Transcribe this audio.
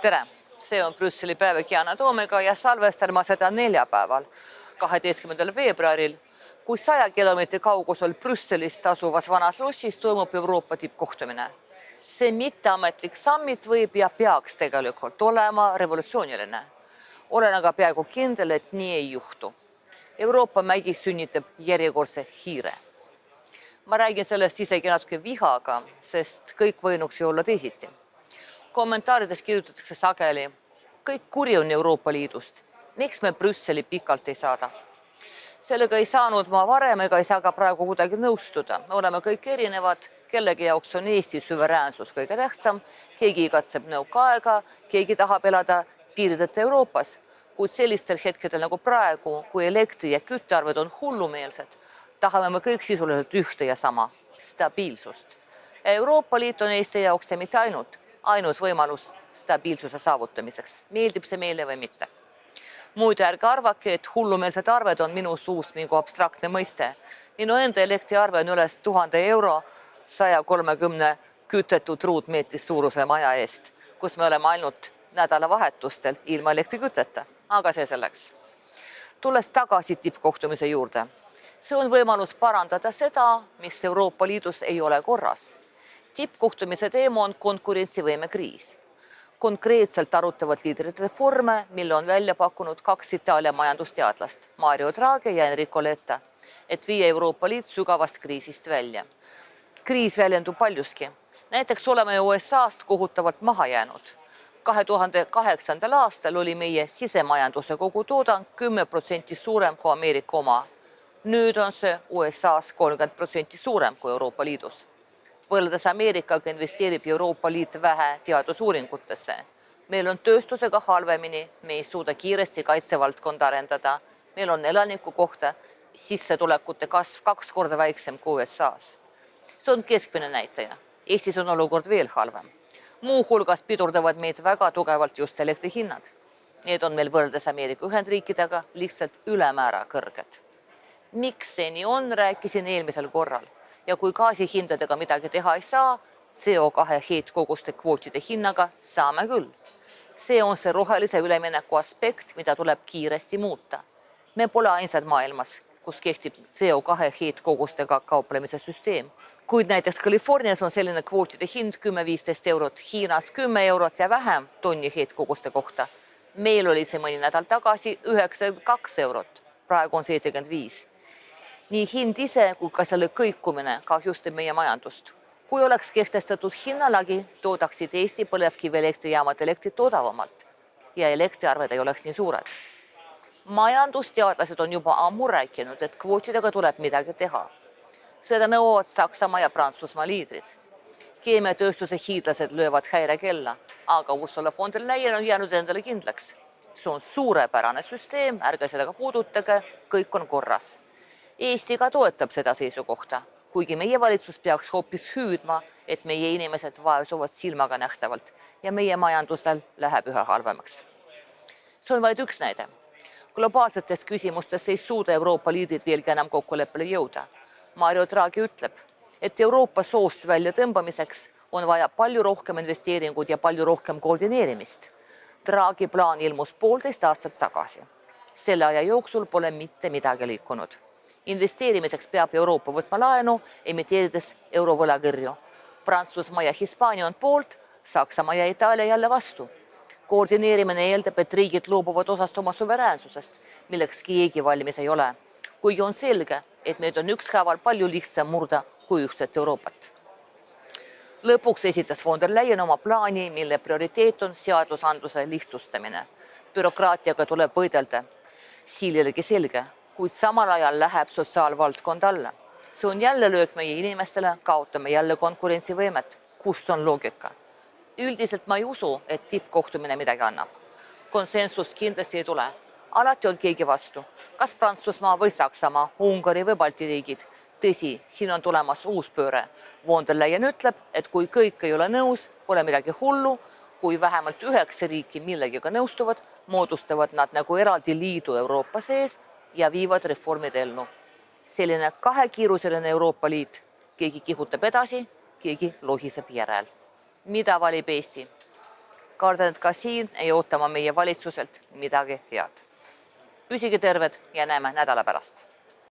Tere! See on Brüsseli päev Yana Toomega ja salvestan ma seda neljapäeval, 12. veebruaril, kui 100 kilomeetri kaugusel Brüsselist asuvas Vanas Lossis toimub Euroopa tippkohtumine. See mitteametlik summit võib ja peaks tegelikult olema revolutsiooniline. Olen aga peaaegu kindel, et nii ei juhtu. Euroopa mägi sünnitab järjekordse hiire. Ma räägin sellest isegi natuke vihaga, sest kõik võinuks ju olla teisiti. Kommentaarides kirjutatakse sageli, kõik kuri on Euroopa Liidust. Miks me Brüsseli pikalt ei saada? Sellega ei saanud ma varem ega ei saa ka praegu kuidagi nõustuda. Me oleme kõik erinevad, kellegi jaoks on Eesti suveräänsus kõige tähtsam, keegi igatseb nõukaaega, keegi tahab elada piirideta Euroopas, kuid sellistel hetkedel nagu praegu, kui elektri- ja küttearved on hullumeelsed, tahame me kõik sisuliselt ühte ja sama, stabiilsust. Euroopa Liit on Eesti jaoks ja mitte ainus võimalus stabiilsuse saavutamiseks, meeldib see meile või mitte. Muide ärge arvake, et hullumeelsed arved on minu suust mingi abstraktne mõiste. Minu enda elektriarve on üles 1000 euro 130 kütetud ruutmeetris suuruse maja eest, kus me oleme ainult nädalavahetustel ilma elektriküteta, aga see selleks. Tulles tagasi tippkohtumise juurde, see on võimalus parandada seda, mis Euroopa Liidus ei ole korras. Tippkohtumise teema on konkurentsivõime kriis. Konkreetselt arutavad liidrid reforme, mille on välja pakkunud 2 Itaalia majandusteadlast, Mario Draghi ja Enrico Letta, et viia Euroopa Liit sügavast kriisist välja. Kriis väljendub paljuski. Näiteks oleme USA-st kohutavalt maha jäänud. 2008. aastal oli meie sisemajanduse kogutoodang 10% suurem kui Ameerika oma. Nüüd on see USA-s 30% suurem kui Euroopa Liidus. Võrreldes Ameerikaga investeerib Euroopa Liit vähe teadusuuringutesse. Meil on tööstusega halvemini, me ei suuda kiiresti kaitsevaldkonda arendada. Meil on elaniku kohta sissetulekute kasv 2 korda väiksem kui USA-s. See on keskmine näitaja. Eestis on olukord veel halvem. Muu hulgas pidurdavad meid väga tugevalt just elektrihinnad. Need on meil võrreldes Ameerika Ühendriikidega lihtsalt ülemäära kõrged. Miks see nii on, rääkisin eelmisel korral. Ja kui gaasihindadega midagi teha ei saa, CO2 heitkoguste kvootide hinnaga saame küll. See on see rohelise ülemineku aspekt, mida tuleb kiiresti muuta. Me pole ainsad maailmas, kus kehtib CO2 heitkogustega kauplemise süsteem. Kuid näiteks Californias on selline kvootide hind 10-15 eurot, Hiinas 10 eurot ja vähem tonni heitkoguste kohta. Meil oli see mõni nädal tagasi 92 eurot, praegu on 75. Nii hind ise kui ka selle kõikumine kahjustab meie majandust. Kui oleks kehtestatud hinnalagi, toodaksid Eesti põlevkivielektrijaamad elektrit odavamalt ja elektriarved ei oleks nii suured. Majandusteadlased on juba ammu rääkinud, et kvootidega tuleb midagi teha. Seda nõuavad Saksamaa ja Prantsusmaa liidrid. Keemiatööstuse hiidlased löövad häirekella, aga Ursula von der Leyen on jäänud endale kindlaks. See on suurepärane süsteem, ärge sellega puudutage, kõik on korras. Eesti ka toetab seda seisukohta, kuigi meie valitsus peaks hoopis hüüdma, et meie inimesed vaesuvad silmaga nähtavalt ja meie majandusel läheb üha halvemaks. See on vaid üks näide. Globaalsetes küsimustes ei suuda Euroopa Liidrid veelgi enam kokkuleppele jõuda. Mario Draghi ütleb, et Euroopa soost välja tõmbamiseks on vaja palju rohkem investeeringud ja palju rohkem koordineerimist. Draghi plaan ilmus 1,5 aastat tagasi. Selle aja jooksul pole mitte midagi liikunud. Investeerimiseks peab Euroopa võtma laenu, emiteerides eurovõlakirju. Prantsusmaa ja Hispaania on poolt, Saksamaa ja Itaalia jälle vastu. Koordineerimine eeldab, et riigid loobuvad osast oma suveräänsusest, milleks keegi valmis ei ole. Kuigi on selge, et meid on ükshaaval palju lihtsam murda kui ühtset Euroopat. Lõpuks esitas von der Leyen oma plaani, mille prioriteet on seadusandluse lihtsustamine. Bürokraatiaga tuleb võidelda. Siililegi selge, kuid samal ajal läheb sotsiaalvaldkond alla. See on jälle löök meie inimestele, kaotame jälle konkurentsivõimet. Kus on loogika? Üldiselt ma ei usu, et tippkohtumine midagi annab. Konsensust kindlasti ei tule. Alati on keegi vastu. Kas Prantsusmaa või Saksamaa, Ungari või Balti riigid. Tõsi, siin on tulemas uus pööre. Von der Leyen ütleb, et kui kõik ei ole nõus, pole midagi hullu, kui vähemalt 9 riiki millegiga nõustuvad, moodustavad nad nagu eraldi liidu Euroopa sees ja viivad reformid ellu. Selline kahekiiruseline Euroopa Liit. Keegi kihutab edasi, keegi lohiseb järel. Mida valib Eesti? Kardan, et ka siin ei oota ma meie valitsuselt midagi head. Püsige terved ja näeme nädala pärast.